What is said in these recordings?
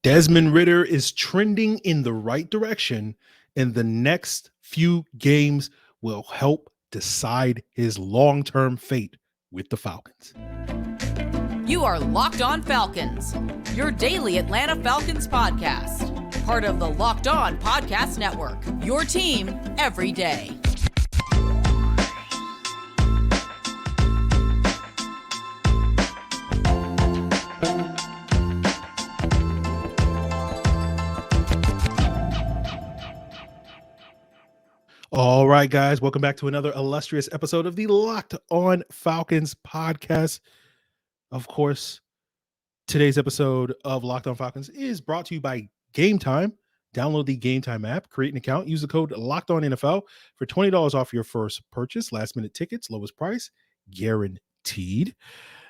Desmond Ridder is trending in the right direction, and the next few games will help decide his long-term fate with the Falcons. You are Locked On Falcons, your daily Atlanta Falcons podcast. Part of the Locked On Podcast Network, your team every day. All right, guys, welcome back to another illustrious episode of the Locked On Falcons podcast. Of course, today's episode of Locked On Falcons is brought to you by Game Time. Download the Game Time app, create an account, use the code LOCKEDONNFL for $20 off your first purchase. Last-minute tickets, lowest price, guaranteed.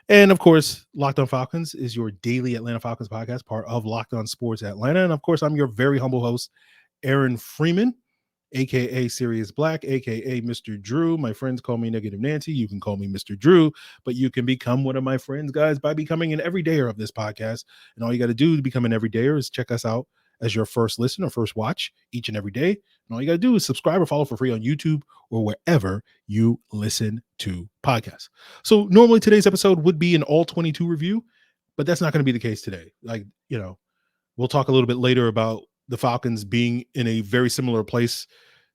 And, of course, Locked On Falcons is your daily Atlanta Falcons podcast, part of Locked On Sports Atlanta. And, of course, I'm your very humble host, Aaron Freeman, a.k.a. Sirius Black, a.k.a. Mr. Drew. My friends call me Negative Nancy. You can call me Mr. Drew, but you can become one of my friends, guys, by becoming an everydayer of this podcast. And all you got to do to become an everydayer is check us out as your first listen or first watch each and every day. And all you got to do is subscribe or follow for free on YouTube or wherever you listen to podcasts. So normally today's episode would be an all 22 review, but that's not going to be the case today. We'll talk a little bit later about the Falcons being in a very similar place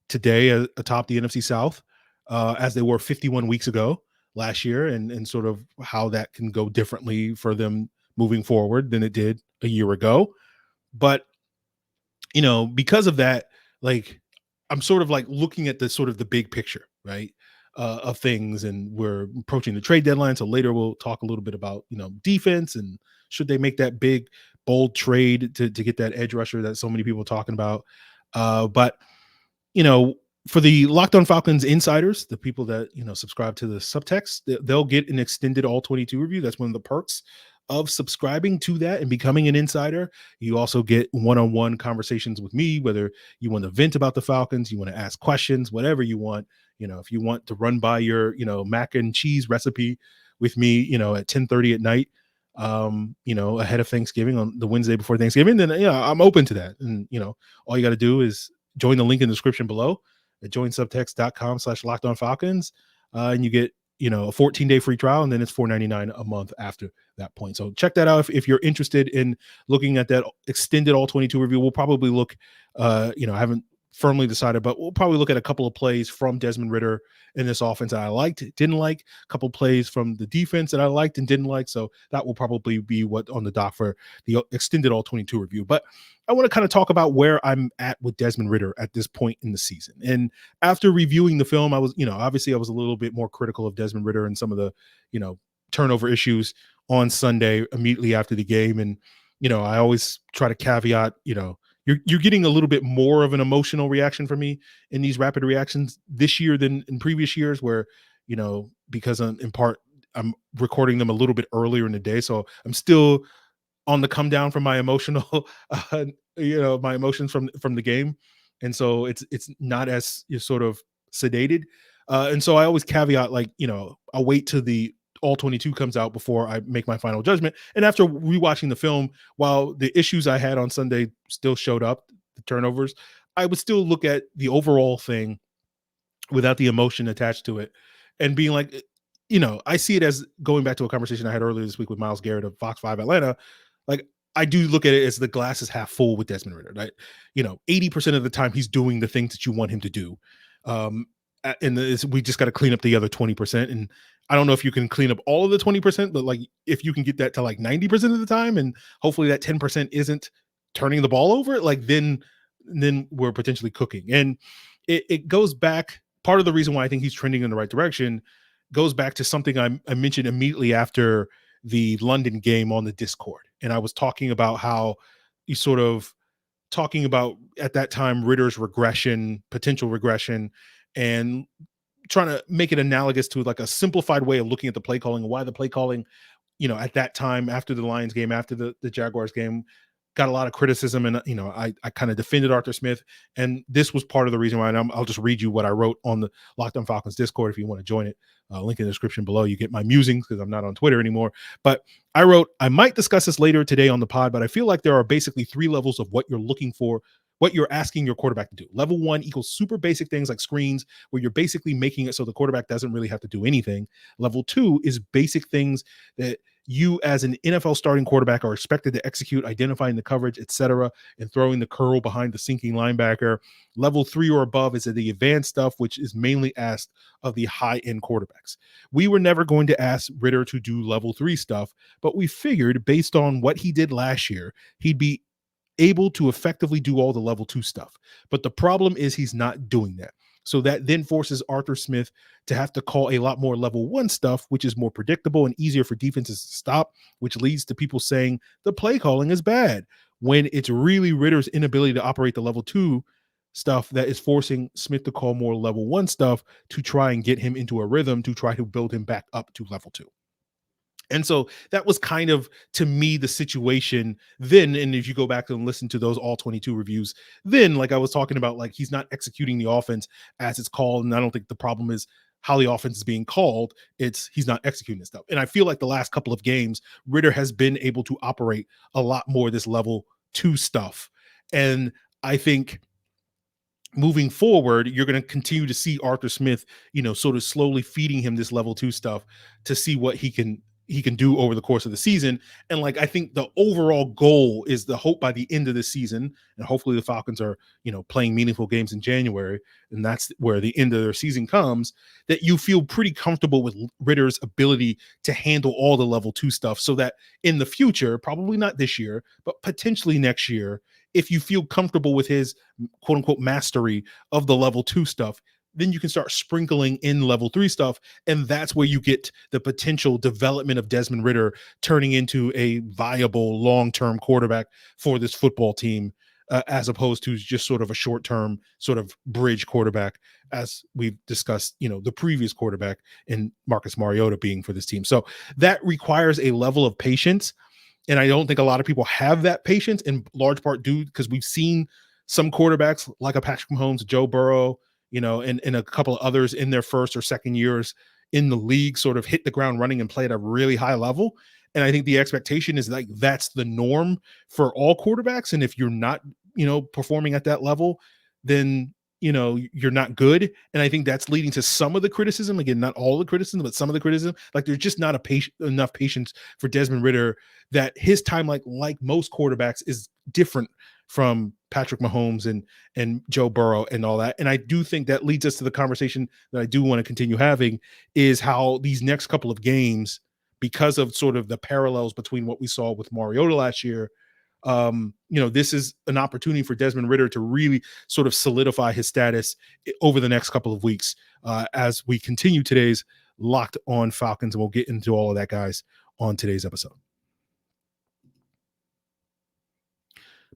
today atop the NFC South as they were 51 weeks ago last year, and sort of how that can go differently for them moving forward than it did a year ago. But, because of that, I'm sort of looking at the sort of the big picture, right, of things, and we're approaching the trade deadline. So later we'll talk a little bit about, defense and should they make that big, bold trade to get that edge rusher that so many people are talking about. But for the Locked On Falcons insiders, the people that, subscribe to the subtext, they'll get an extended all 22 review. That's one of the perks of subscribing to that and becoming an insider. You also get one-on-one conversations with me, whether you want to vent about the Falcons, you want to ask questions, whatever you want. If you want to run by your, mac and cheese recipe with me, at 10:30 at night, ahead of Thanksgiving, on the Wednesday before Thanksgiving, then I'm open to that. And all you got to do is join the link in the description below at joinsubtext.com/LockedOnFalcons, and you get a 14-day free trial, and then it's $4.99 a month after that point. So check that out if you're interested in looking at that extended all 22 review. We'll probably look, I haven't firmly decided, but we'll probably look at a couple of plays from Desmond Ridder in this offense that I liked, didn't like, a couple of plays from the defense that I liked and didn't like. So that will probably be what on the dock for the extended all 22 review. But I want to kind of talk about where I'm at with Desmond Ridder at this point in the season. And after reviewing the film, I was, obviously I was a little bit more critical of Desmond Ridder and some of the, turnover issues on Sunday immediately after the game. And, I always try to caveat, you're getting a little bit more of an emotional reaction from me in these rapid reactions this year than in previous years, where, because in part I'm recording them a little bit earlier in the day. So I'm still on the come down from my emotional, my emotions from the game. And so it's not as sort of sedated. And so I always caveat, I'll wait till the all 22 comes out before I make my final judgment. And after rewatching the film, while the issues I had on Sunday still showed up, the turnovers, I would still look at the overall thing without the emotion attached to it and being like, I see it as going back to a conversation I had earlier this week with Myles Garrett of Fox 5 Atlanta. I do look at it as the glass is half full with Desmond Ridder, right? 80% of the time he's doing the things that you want him to do. And we just got to clean up the other 20%. And I don't know if you can clean up all of the 20%, but if you can get that to 90% of the time, and hopefully that 10% isn't turning the ball over, then we're potentially cooking. And it goes back. Part of the reason why I think he's trending in the right direction goes back to something I mentioned immediately after the London game on the Discord. And I was talking about how you sort of talking about at that time Ridder's potential regression, and trying to make it analogous to a simplified way of looking at the play calling, and why the play calling, at that time after the Lions game, after the Jaguars game, got a lot of criticism, and I kind of defended Arthur Smith, and this was part of the reason why. And I'll just read you what I wrote on the Locked On Falcons Discord if you want to join it. Link in the description below. You get my musings because I'm not on Twitter anymore. But I wrote, I might discuss this later today on the pod, but I feel like there are basically 3 levels of what you're looking for, what you're asking your quarterback to do. Level 1 equals super basic things like screens, where you're basically making it so the quarterback doesn't really have to do anything. Level 2 is basic things that you as an NFL starting quarterback are expected to execute, identifying the coverage, etc., and throwing the curl behind the sinking linebacker. Level 3 or above is the advanced stuff, which is mainly asked of the high-end quarterbacks. We were never going to ask Ridder to do level 3 stuff, but we figured based on what he did last year, he'd be able to effectively do all the level 2 stuff. But the problem is he's not doing that. So that then forces Arthur Smith to have to call a lot more level 1 stuff, which is more predictable and easier for defenses to stop, which leads to people saying the play calling is bad, when it's really Ridder's inability to operate the level 2 stuff that is forcing Smith to call more level 1 stuff to try and get him into a rhythm to try to build him back up to level 2. And so that was kind of, to me, the situation then. And if you go back and listen to those all 22 reviews, then like I was talking about, like he's not executing the offense as it's called. And I don't think the problem is how the offense is being called. It's he's not executing this stuff. And I feel like the last couple of games, Ridder has been able to operate a lot more this level 2 stuff. And I think moving forward, you're going to continue to see Arthur Smith, sort of slowly feeding him this level 2 stuff to see what he can do over the course of the season. And like, I think the overall goal is the hope by the end of the season, and hopefully the Falcons are, playing meaningful games in January, and that's where the end of their season comes, that you feel pretty comfortable with Ridder's ability to handle all the level 2 stuff, so that in the future, probably not this year, but potentially next year, if you feel comfortable with his quote unquote mastery of the level 2 stuff, then you can start sprinkling in level 3 stuff. And that's where you get the potential development of Desmond Ridder turning into a viable long-term quarterback for this football team, as opposed to just sort of a short-term sort of bridge quarterback, as we've discussed, the previous quarterback in Marcus Mariota being for this team. So that requires a level of patience. And I don't think a lot of people have that patience, in large part due because we've seen some quarterbacks like a Patrick Mahomes, Joe Burrow, and a couple of others in their first or second years in the league sort of hit the ground running and play at a really high level. And I think the expectation is like that's the norm for all quarterbacks. And if you're not, performing at that level, then, you're not good. And I think that's leading to some of the criticism. Again, not all the criticism, but some of the criticism. Like there's just not enough patience for Desmond Ridder, that his time, like most quarterbacks, is different from Patrick Mahomes and Joe Burrow and all that. And I do think that leads us to the conversation that I do want to continue having, is how these next couple of games, because of sort of the parallels between what we saw with Mariota last year, this is an opportunity for Desmond Ridder to really sort of solidify his status over the next couple of weeks, as we continue today's Locked On Falcons. And we'll get into all of that, guys, on today's episode.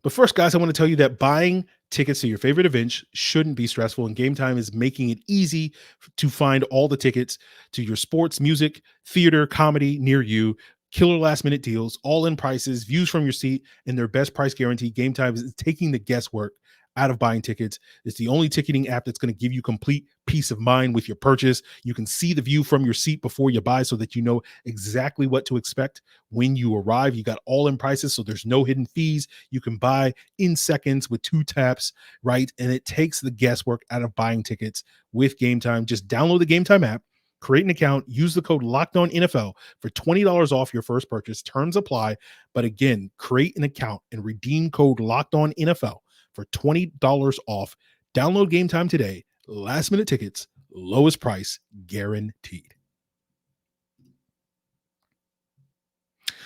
But first, guys, I want to tell you that buying tickets to your favorite events shouldn't be stressful, and Game Time is making it easy to find all the tickets to your sports, music, theater, comedy near you. Killer last-minute deals, all-in prices, views from your seat, and their best price guarantee. Game Time is taking the guesswork out of buying tickets. It's the only ticketing app that's going to give you complete peace of mind with your purchase. You can see the view from your seat before you buy, so that you know exactly what to expect when you arrive. You got all-in prices, so there's no hidden fees. You can buy in seconds with 2 taps, right? And it takes the guesswork out of buying tickets with Game Time. Just download the Game Time app, create an account, use the code LOCKEDONNFL for $20 off your first purchase. Terms apply. But again, create an account and redeem code LOCKEDONNFL for $20 off. Download Game Time today. Last minute tickets, lowest price guaranteed.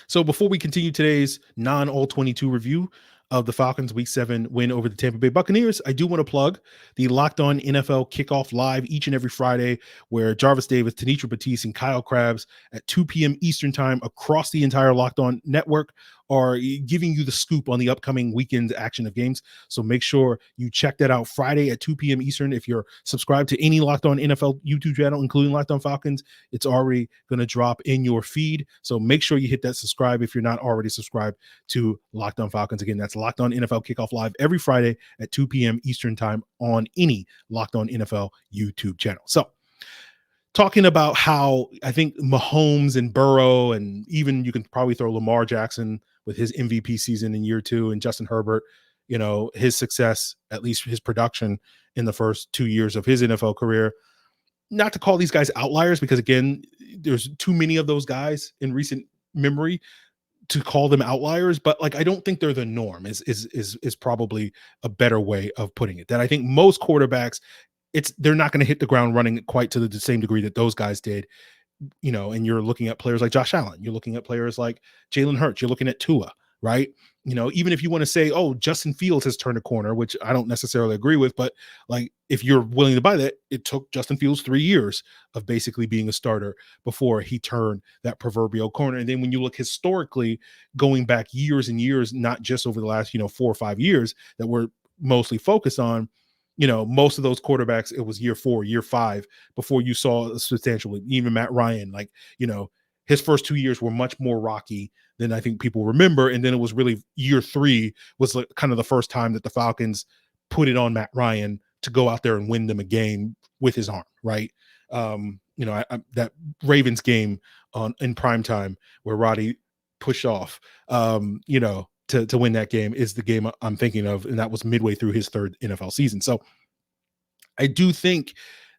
So before we continue today's non-all 22 review of the Falcons Week 7 win over the Tampa Bay Buccaneers, I do want to plug the Locked On NFL Kickoff Live each and every Friday, where Jarvis Davis, Tanitra Batiste, and Kyle Krabs at 2 p.m. Eastern Time across the entire Locked On network are giving you the scoop on the upcoming weekend action of games. So make sure you check that out Friday at 2 p.m. Eastern. If you're subscribed to any Locked On NFL YouTube channel, including Locked On Falcons, it's already going to drop in your feed. So make sure you hit that subscribe if you're not already subscribed to Locked On Falcons. Again, that's Locked On NFL Kickoff Live every Friday at 2 p.m. Eastern time on any Locked On NFL YouTube channel. So talking about how I think Mahomes and Burrow, and even you can probably throw Lamar Jackson with his MVP season in year 2, and Justin Herbert, his success, at least his production in the first 2 years of his NFL career. Not to call these guys outliers, because again, there's too many of those guys in recent memory to call them outliers, but like I don't think they're the norm is probably a better way of putting it. That I think most quarterbacks, they're not going to hit the ground running quite to the same degree that those guys did. And you're looking at players like Josh Allen, you're looking at players like Jalen Hurts, you're looking at Tua, right? Even if you want to say, oh, Justin Fields has turned a corner, which I don't necessarily agree with, but like if you're willing to buy that, it took Justin Fields 3 years of basically being a starter before he turned that proverbial corner. And then when you look historically, going back years and years, not just over the last 4 or 5 years that we're mostly focused on, most of those quarterbacks, it was year 4, year 5 before you saw substantially. Even Matt Ryan, his first 2 years were much more rocky than I think people remember. And then it was really year 3 was like kind of the first time that the Falcons put it on Matt Ryan to go out there and win them a game with his arm, right? That Ravens game in primetime where Roddy pushed off, to win that game is the game I'm thinking of. And that was midway through his 3rd NFL season. So I do think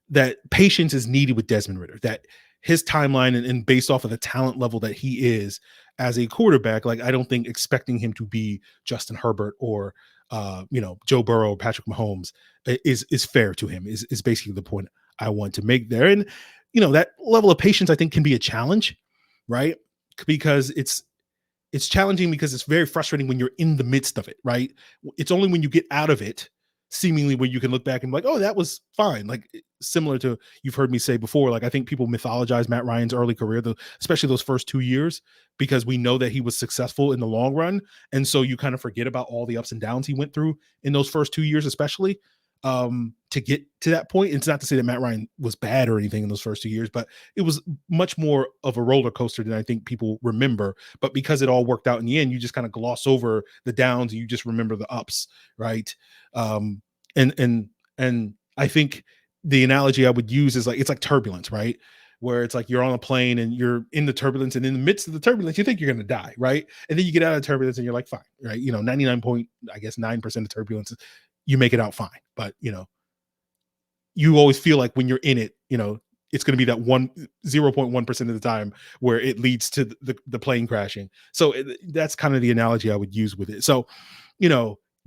that patience is needed with Desmond Ridder, that his timeline and based off of the talent level that he is as a quarterback, like I don't think expecting him to be Justin Herbert or, Joe Burrow or Patrick Mahomes is fair to him is basically the point I want to make there. And, that level of patience I think can be a challenge, right? Because it's challenging because it's very frustrating when you're in the midst of it, right? It's only when you get out of it, seemingly, where you can look back and be like, oh, that was fine. Like similar to you've heard me say before, like I think people mythologize Matt Ryan's early career, especially those first 2 years, because we know that he was successful in the long run. And so you kind of forget about all the ups and downs he went through in those first 2 years, especially to get to that point. It's not to say that Matt Ryan was bad or anything in those first 2 years, but it was much more of a roller coaster than I think people remember. But because it all worked out in the end, you just kind of gloss over the downs and you just remember the ups, right? And I think the analogy I would use is like, it's like turbulence, right? Where it's like you're on a plane and you're in the turbulence, and in the midst of the turbulence, you think you're going to die, right? And then you get out of turbulence and you're like, fine, right? 99.9% of turbulence, you make it out fine. But, you always feel like when you're in it, it's going to be that 0.1% of the time where it leads to the plane crashing. So that's kind of the analogy I would use with it. So,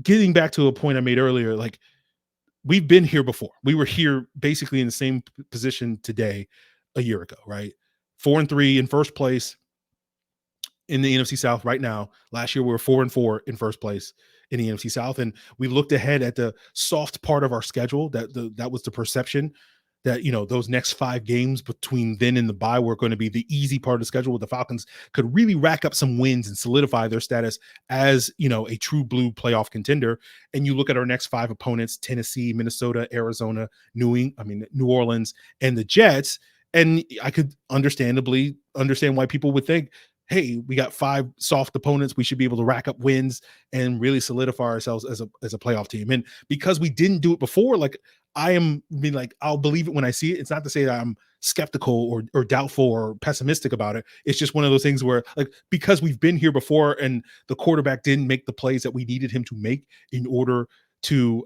getting back to a point I made earlier, like we've been here before. We were here basically in the same position today a year ago, right? 4-3 in first place in the NFC South right now. Last year we were 4-4 in first place in the NFC South, and we looked ahead at the soft part of our schedule. That was the perception that those next 5 games between then and the bye were going to be the easy part of the schedule, where the Falcons could really rack up some wins and solidify their status as a true blue playoff contender. And you look at our next 5 opponents: Tennessee, Minnesota, Arizona, New Orleans, and the Jets. And I could understandably understand why people would think, hey, we got 5 soft opponents, we should be able to rack up wins and really solidify ourselves as a playoff team. And because we didn't do it before, like I'll believe it when I see it. It's not to say that I'm skeptical or doubtful or pessimistic about it. It's just one of those things where, like, because we've been here before and the quarterback didn't make the plays that we needed him to make in order to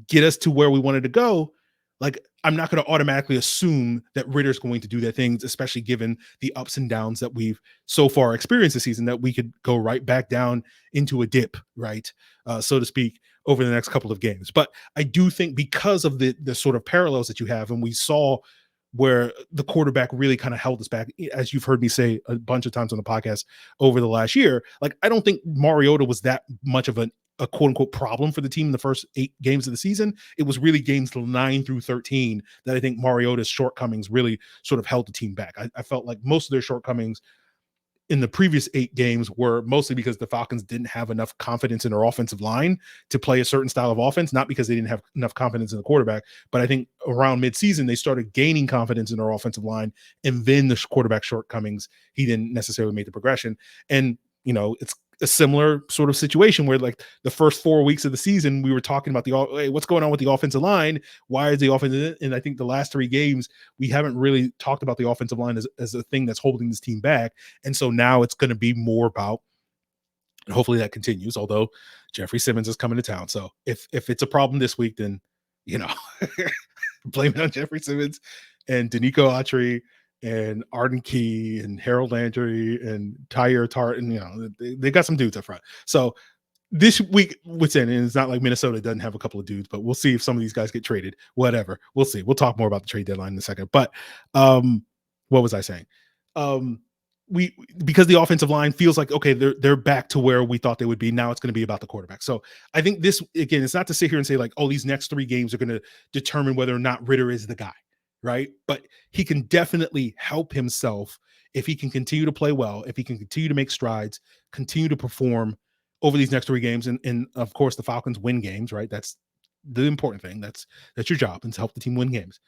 get us to where we wanted to go, like I'm not going to automatically assume that Ritter's going to do that things, especially given the ups and downs that we've so far experienced this season, that we could go right back down into a dip, right, so to speak, over the next couple of games. But I do think because of the sort of parallels that you have, and we saw where the quarterback really kind of held us back, as you've heard me say a bunch of times on the podcast over the last year, like I don't think Mariota was that much of a quote unquote problem for the team in the first 8 games of the season. It was really games 9 through 13 that I think Mariota's shortcomings really sort of held the team back. I felt like most of their shortcomings in the previous 8 games were mostly because the Falcons didn't have enough confidence in their offensive line to play a certain style of offense, not because they didn't have enough confidence in the quarterback, but I think around midseason, they started gaining confidence in their offensive line, and then the quarterback shortcomings, he didn't necessarily make the progression. And, it's a similar sort of situation where like the first 4 weeks of the season, we were talking about hey, what's going on with the offensive line? Why is the offense? And I think the last 3 games, we haven't really talked about the offensive line as a thing that's holding this team back. And so now it's going to be more about, and hopefully that continues, although Jeffrey Simmons is coming to town. So if it's a problem this week, then, blame it on Jeffrey Simmons and Danico Autry and Arden Key and Harold Landry and Tyre Tart, and they got some dudes up front. So this week, and it's not like Minnesota doesn't have a couple of dudes, but we'll see if some of these guys get traded. Whatever, we'll see. We'll talk more about the trade deadline in a second. But what was I saying? Because the offensive line feels like, okay, they're back to where we thought they would be. Now it's going to be about the quarterback. So I think this, again, it's not to sit here and say like, oh, these next 3 games are going to determine whether or not Ridder is the guy. Right. But he can definitely help himself if he can continue to play well, if he can continue to make strides, continue to perform over these next 3 games. And of course, the Falcons win games, right? That's the important thing. That's your job, and to help the team win games.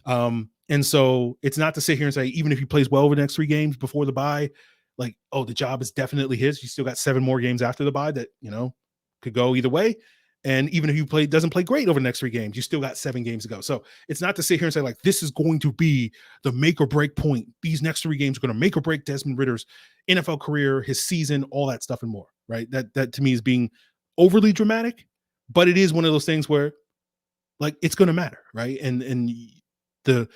And so it's not to sit here and say, even if he plays well over the next 3 games before the bye, like, oh, the job is definitely his. You still got 7 more games after the bye that, could go either way. And even if you doesn't play great over the next 3 games, you still got 7 games to go. So it's not to sit here and say like, this is going to be the make or break point. These next 3 games are going to make or break Desmond Ridder's NFL career, his season, all that stuff and more. Right. That to me is being overly dramatic, but it is one of those things where like, it's going to matter. Right. And the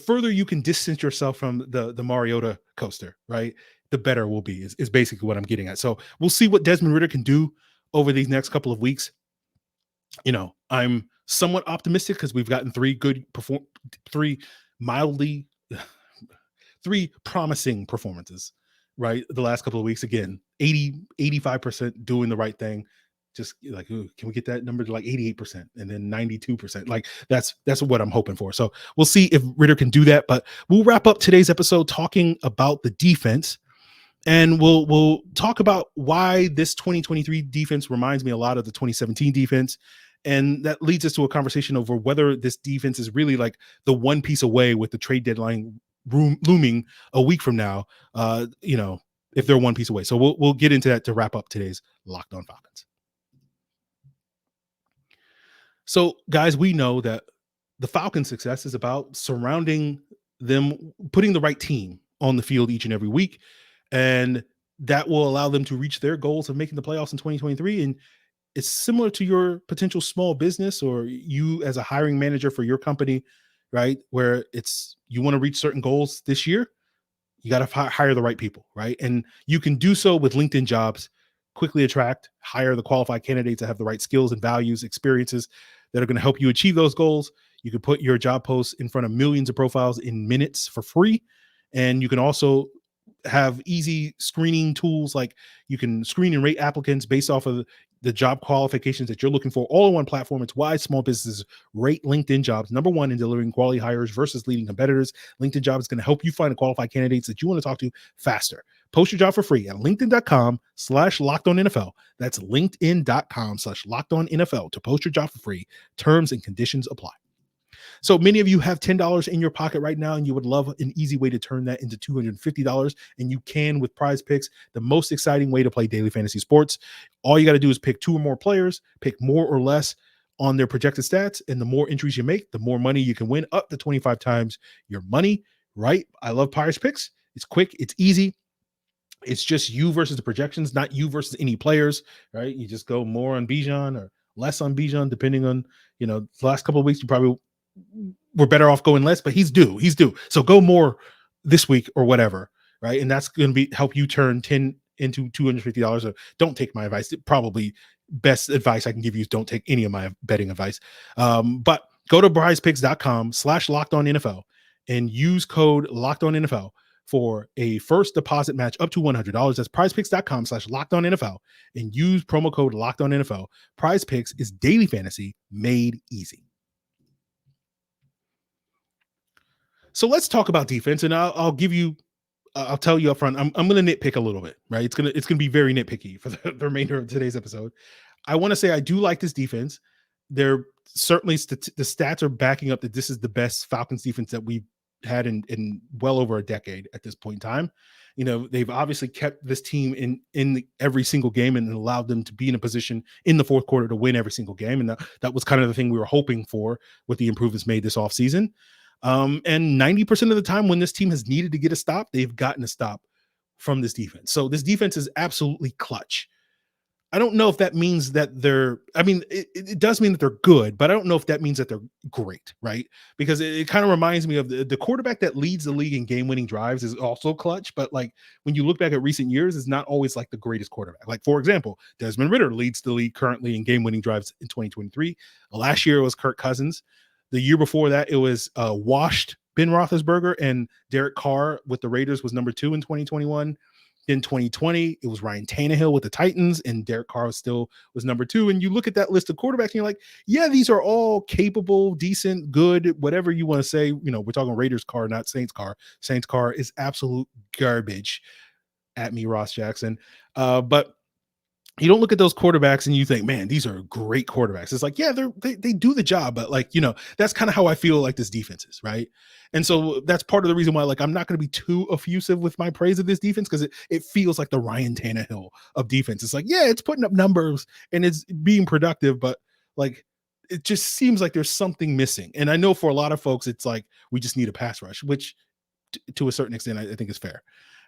further you can distance yourself from the Mariota coaster, right, the better it will be is basically what I'm getting at. So we'll see what Desmond Ridder can do over these next couple of weeks. I'm somewhat optimistic because we've gotten 3 promising performances, right? The last couple of weeks, again, 85% doing the right thing. Just like, ooh, can we get that number to like 88% and then 92%? Like that's what I'm hoping for. So we'll see if Ridder can do that, but we'll wrap up today's episode talking about the defense. And we'll talk about why this 2023 defense reminds me a lot of the 2017 defense. And that leads us to a conversation over whether this defense is really like the one piece away with the trade deadline looming a week from now, if they're one piece away. So we'll get into that to wrap up today's Locked On Falcons. So, guys, we know that the Falcons' success is about surrounding them, putting the right team on the field each and every week. And that will allow them to reach their goals of making the playoffs in 2023. And it's similar to your potential small business or you as a hiring manager for your company, right? Where you want to reach certain goals this year, you got to hire the right people, right? And you can do so with LinkedIn Jobs. Quickly attract, hire the qualified candidates that have the right skills and values, experiences that are going to help you achieve those goals. You can put your job posts in front of millions of profiles in minutes for free. And you can also have easy screening tools, like you can screen and rate applicants based off of the job qualifications that you're looking for, all in one platform. It's why small businesses rate LinkedIn Jobs #1 in delivering quality hires versus leading competitors. LinkedIn Jobs is going to help you find the qualified candidates that you want to talk to faster. Post your job for free at linkedin.com/LockedOnNFL. That's linkedin.com/LockedOnNFL to post your job for free. Terms and conditions apply. So many of you have $10 in your pocket right now, and you would love an easy way to turn that into $250, and you can with Prize Picks, the most exciting way to play daily fantasy sports. All you got to do is pick 2 or more players, pick more or less on their projected stats, and the more entries you make, the more money you can win, up to 25 times your money, right? I love Prize Picks. It's quick, it's easy. It's just you versus the projections, not you versus any players, right? You just go more on Bijan or less on Bijan, depending on, the last couple of weeks, you probably were better off going less, but he's due. So go more this week or whatever, right? And that's going to help you turn 10 into $250. Or don't take my advice. Probably best advice I can give you is don't take any of my betting advice. But go to prizepicks.com/LockedOnNFL and use code LockedOnNFL for a first deposit match up to $100. That's prizepicks.com/LockedOnNFL and use promo code LockedOnNFL. Prize Picks is daily fantasy made easy. So let's talk about defense, and I'll give you I'll tell you up front, I'm going to nitpick a little bit, right? It's going to be very nitpicky for the remainder of today's episode. I want to say I do like this defense. They're certainly the stats are backing up that this is the best Falcons defense that we've had in well over a decade at this point in time. You know, they've obviously kept this team in every single game and allowed them to be in a position in the fourth quarter to win every single game. And that was kind of the thing we were hoping for with the improvements made this offseason. And 90% of the time when this team has needed to get a stop, they've gotten a stop from this defense. So this defense is absolutely clutch. I don't know if that means that it does mean that they're good, but I don't know if that means that they're great, right? Because it kind of reminds me of the quarterback that leads the league in game-winning drives is also clutch, but like when you look back at recent years, is not always like the greatest quarterback. Like, for example, Desmond Ridder leads the league currently in game-winning drives in 2023. Last year it was Kirk Cousins. The year before that, it was washed Ben Roethlisberger, and Derek Carr with the Raiders was number 2 in 2021. In 2020, it was Ryan Tannehill with the Titans, and Derek Carr was number 2. And you look at that list of quarterbacks, and you're like, yeah, these are all capable, decent, good, whatever you want to say. You know, we're talking Raiders Carr, not Saints Carr. Saints Carr is absolute garbage. At me, Ross Jackson. But you don't look at those quarterbacks and you think, man, these are great quarterbacks. It's like, yeah, they do the job, but like, you know, that's kind of how I feel like this defense is, right? And so that's part of the reason why, like, I'm not going to be too effusive with my praise of this defense, because it feels like the Ryan Tannehill of defense. It's like, yeah, it's putting up numbers and it's being productive, but like, it just seems like there's something missing. And I know for a lot of folks, it's like, we just need a pass rush, which to a certain extent, I think is fair,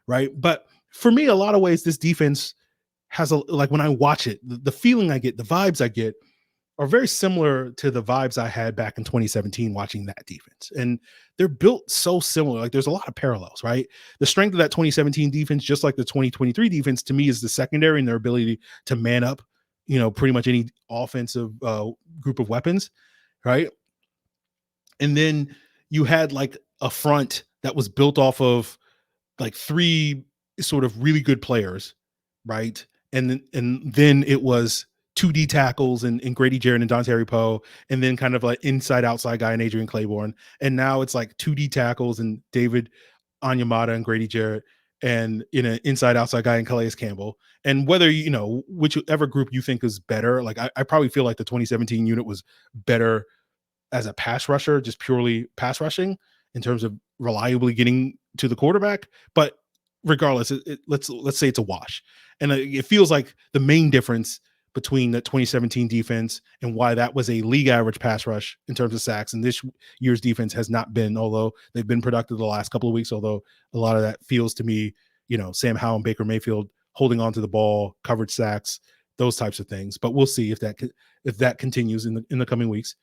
right? But for me, a lot of ways, this defense has like when I watch it, the feeling I get, the vibes I get are very similar to the vibes I had back in 2017 watching that defense. And they're built so similar. Like, there's a lot of parallels, right? The strength of that 2017 defense, just like the 2023 defense, to me is the secondary and their ability to man up, you know, pretty much any offensive group of weapons, right? And then you had like a front that was built off of like 3 sort of really good players, right? And then it was 2D tackles and Grady Jarrett and Dontari Poe, and then kind of like inside outside guy and Adrian Claiborne. And now it's like 2D tackles and David Onyemata and Grady Jarrett, and in an inside outside guy and Calais Campbell. And whether, you know, whichever group you think is better, like I probably feel like the 2017 unit was better as a pass rusher, just purely pass rushing in terms of reliably getting to the quarterback. But regardless, let's say it's a wash. And it feels like the main difference between the 2017 defense and why that was a league average pass rush in terms of sacks, and this year's defense has not been, although they've been productive the last couple of weeks, although a lot of that feels to me, you know, Sam Howell and Baker Mayfield holding on to the ball, coverage sacks, those types of things. But we'll see if that continues in the coming weeks.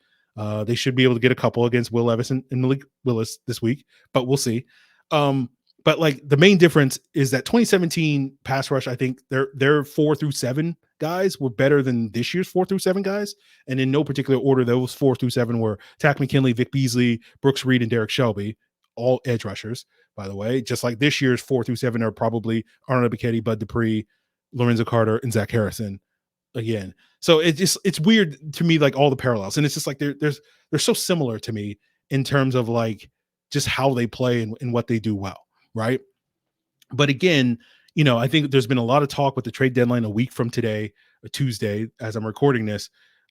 They should be able to get a couple against Will Levis and Malik Willis this week, but we'll see. But like the main difference is that 2017 pass rush, I think their 4 through 7 guys were better than this year's 4 through 7 guys. And in no particular order, those 4 through 7 were Takk McKinley, Vic Beasley, Brooks Reed, and Derek Shelby, all edge rushers, by the way. Just like this year's 4 through 7 are probably Arnold Ebiketie, Bud Dupree, Lorenzo Carter, and Zach Harrison again. So it's weird to me, like all the parallels. And it's just like they're so similar to me in terms of like just how they play and what they do well. Right. But again, you know, I think there's been a lot of talk with the trade deadline a week from today, or Tuesday, as I'm recording this.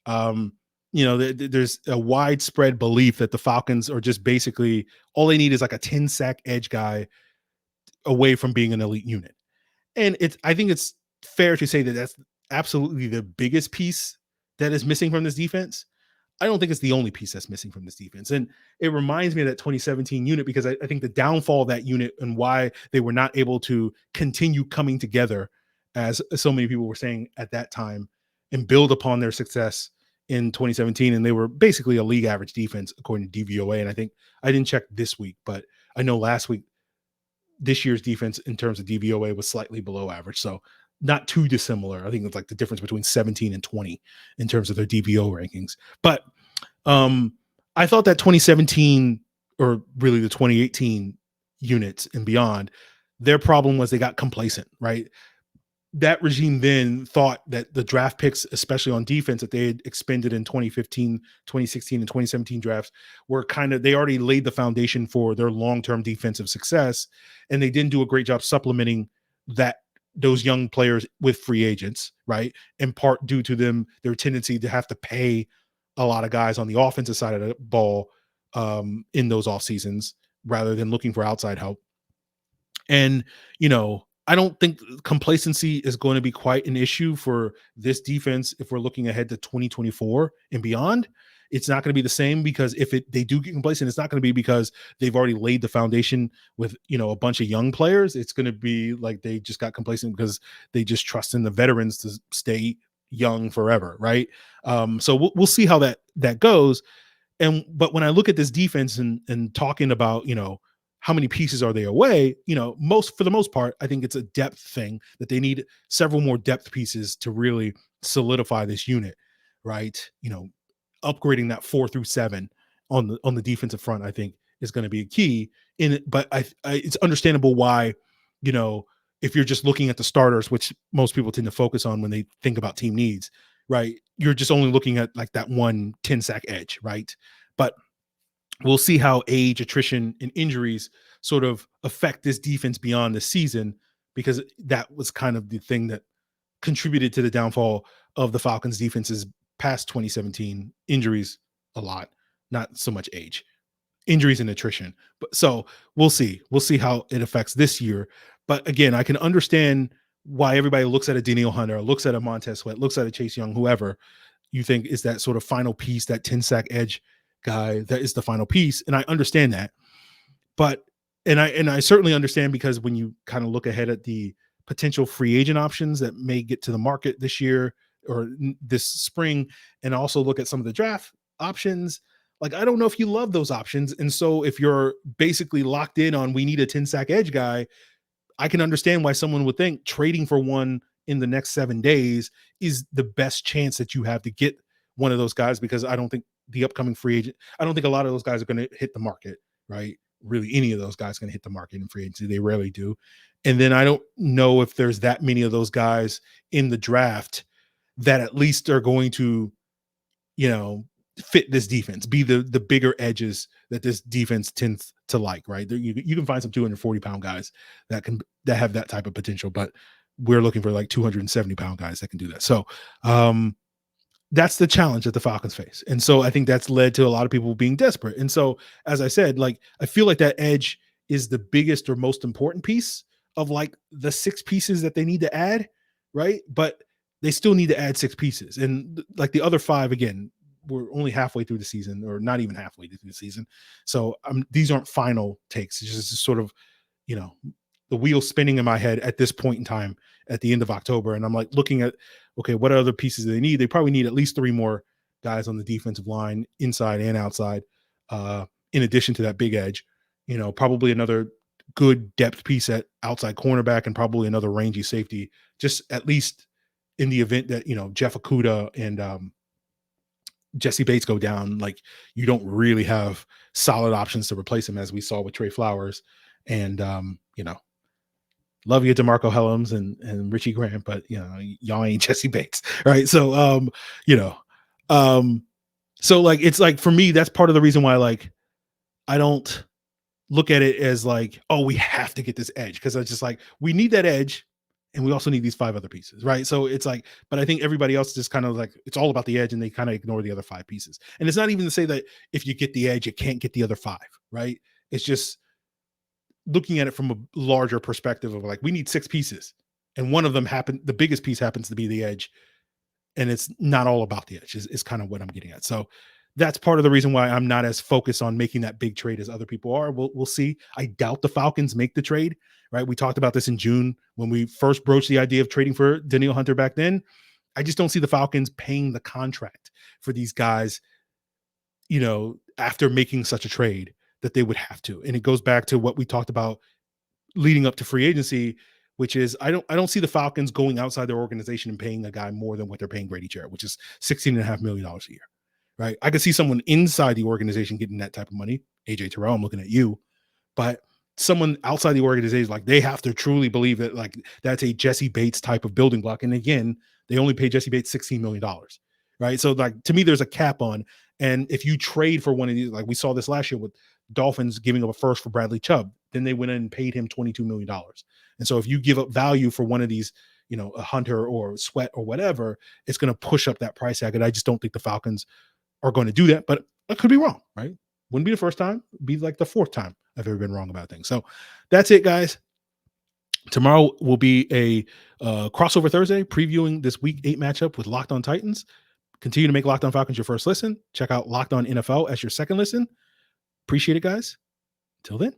You know, there's a widespread belief that the Falcons are just basically all they need is like a 10 sack edge guy away from being an elite unit. And I think it's fair to say that that's absolutely the biggest piece that is missing from this defense. I don't think it's the only piece that's missing from this defense. And it reminds me of that 2017 unit, because I think the downfall of that unit and why they were not able to continue coming together, as so many people were saying at that time, and build upon their success in 2017. And they were basically a league average defense, according to DVOA. And I think I didn't check this week, but I know last week, this year's defense in terms of DVOA was slightly below average. So not too dissimilar. I think it's like the difference between 17 and 20 in terms of their DVO rankings. But I thought that 2017, or really the 2018 units and beyond, their problem was they got complacent, right? that regime then thought that the draft picks, especially on defense, that they had expended in 2015, 2016, and 2017 drafts were they already laid the foundation for their long-term defensive success. And they didn't do a great job supplementing those young players with free agents, right? In part due to their tendency to have to pay a lot of guys on the offensive side of the ball in those off seasons rather than looking for outside help. And, I don't think complacency is going to be quite an issue for this defense if we're looking ahead to 2024 and beyond. It's not going to be the same, because if they do get complacent, it's not going to be because they've already laid the foundation with, a bunch of young players. It's going to be like they just got complacent because they just trust in the veterans to stay young forever, right? So we'll see how that goes. But when I look at this defense and talking about, how many pieces are they away? For the most part, I think it's a depth thing that they need several more depth pieces to really solidify this unit, right? Upgrading that 4 through 7 on the defensive front, I think, is going to be a key in it. But it's understandable why, if you're just looking at the starters, which most people tend to focus on when they think about team needs, right? You're just only looking at like that 1 10-sack edge, right? But we'll see how age, attrition, and injuries sort of affect this defense beyond the season, because that was kind of the thing that contributed to the downfall of the Falcons defenses past 2017. Injuries a lot, not so much age, injuries and attrition. But so we'll see how it affects this year. But again, I can understand why everybody looks at a Danielle Hunter, looks at a Montez Sweat, looks at a Chase Young, whoever you think is that sort of final piece, that 10-sack edge guy that is the final piece. And I understand that, and I certainly understand, because when you kind of look ahead at the potential free agent options that may get to the market this year or this spring, and also look at some of the draft options, like, I don't know if you love those options. And so if you're basically locked in on, we need a 10-sack edge guy, I can understand why someone would think trading for one in the next 7 days is the best chance that you have to get one of those guys, because I don't think the upcoming free agent, I don't think a lot of those guys are going to hit the market, right? Really, any of those guys going to hit the market in free agency. They rarely do. And then I don't know if there's that many of those guys in the draft that at least are going to, fit this defense, be the bigger edges that this defense tends to like, right? You can find some 240-pound guys that have that type of potential, but we're looking for like 270-pound guys that can do that. So, that's the challenge that the Falcons face. And so I think that's led to a lot of people being desperate. And so, as I said, like, I feel like that edge is the biggest or most important piece of like the 6 pieces that they need to add, right? But they still need to add 6 pieces. And like the other 5, again, we're only halfway through the season, or not even halfway through the season. So these aren't final takes. It's just sort of, the wheel spinning in my head at this point in time at the end of October. And I'm like looking at, okay, what other pieces do they need? They probably need at least 3 more guys on the defensive line, inside and outside, in addition to that big edge. Probably another good depth piece at outside cornerback, and probably another rangy safety, just at least in the event that, Jeff Okudah and Jesse Bates go down. Like, you don't really have solid options to replace him, as we saw with Trey Flowers. And, love you, DeMarco Hellams and Richie Grant, but y'all ain't Jesse Bates, right? So so like, it's like, for me, that's part of the reason why, like, I don't look at it as like, oh, we have to get this edge, because I just like, we need that edge, and we also need these 5 other pieces, right? So it's like, but I think everybody else just kind of like, it's all about the edge, and they kind of ignore the other 5 pieces. And it's not even to say that if you get the edge, you can't get the other 5, right? It's just looking at it from a larger perspective of like, we need 6 pieces, and one of them the biggest piece happens to be the edge, and it's not all about the edge is kind of what I'm getting at. So that's part of the reason why I'm not as focused on making that big trade as other people are. We'll see. I doubt the Falcons make the trade, right? We talked about this in June when we first broached the idea of trading for Danielle Hunter back then. I just don't see the Falcons paying the contract for these guys, after making such a trade, that they would have to. And it goes back to what we talked about leading up to free agency, which is I don't see the Falcons going outside their organization and paying a guy more than what they're paying Grady Jarrett, which is $16.5 million a year, right? I could see someone inside the organization getting that type of money. AJ Terrell, I'm looking at you, but someone outside the organization, like they have to truly believe that like that's a Jesse Bates type of building block. And again, they only paid Jesse Bates $16 million, right? So like to me, there's a cap on. And if you trade for one of these, like we saw this last year with Dolphins giving up a first for Bradley Chubb, then they went in and paid him $22 million. And so if you give up value for one of these, you know, a Hunter or Sweat or whatever, it's going to push up that price tag. And I just don't think the Falcons are going to do that, but I could be wrong, right? Wouldn't be the first time, be like the fourth time I've ever been wrong about things. So that's it, guys. Tomorrow will be a crossover Thursday previewing this week 8 matchup with Locked On Titans. Continue to make Locked On Falcons your first listen. Check out Locked On NFL as your second listen. Appreciate it, guys. Till then.